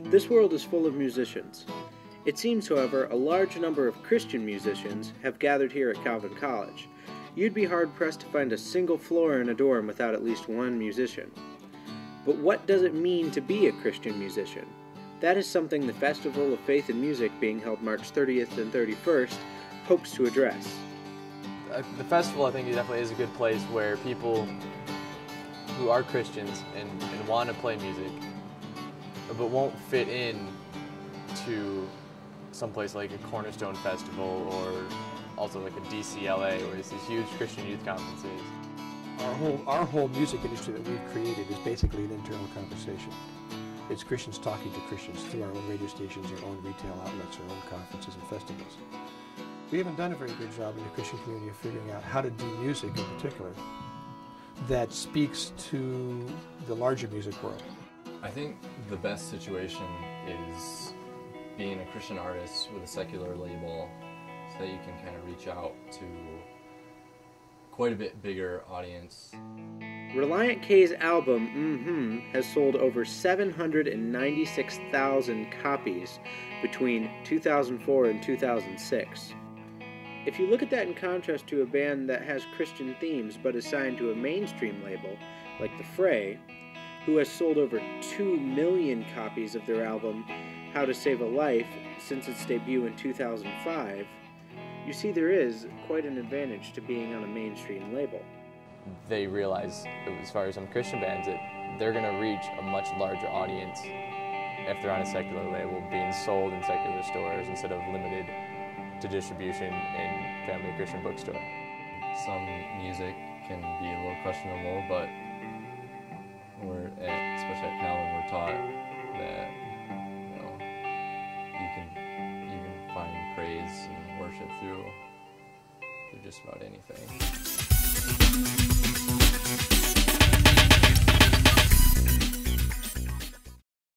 This world is full of musicians. It seems, however, a large number of Christian musicians have gathered here at Calvin College. You'd be hard-pressed to find a single floor in a dorm without at least one musician. But what does it mean to be a Christian musician? That is something the Festival of Faith and Music, being held March 30th and 31st, hopes to address. The festival, I think, definitely is a good place where people who are Christians and want to play music but won't fit in to someplace like a Cornerstone Festival or also like a DCLA, where it's these huge Christian youth conferences. Our whole music industry that we've created is basically an internal conversation. It's Christians talking to Christians through our own radio stations, our own retail outlets, our own conferences and festivals. We haven't done a very good job in the Christian community of figuring out how to do music in particular that speaks to the larger music world. I think the best situation is being a Christian artist with a secular label so that you can kind of reach out to quite a bit bigger audience. Relient K's album, has sold over 796,000 copies between 2004 and 2006. If you look at that in contrast to a band that has Christian themes but is signed to a mainstream label, like The Fray, who has sold over 2 million copies of their album, How to Save a Life, since its debut in 2005, you see there is quite an advantage to being on a mainstream label. They realize, as far as some Christian bands, that they're going to reach a much larger audience if they're on a secular label, being sold in secular stores instead of limited to distribution in Family Christian Bookstore. Some music can be a little questionable, but especially at Calvin, we're taught that you can find praise and worship through just about anything.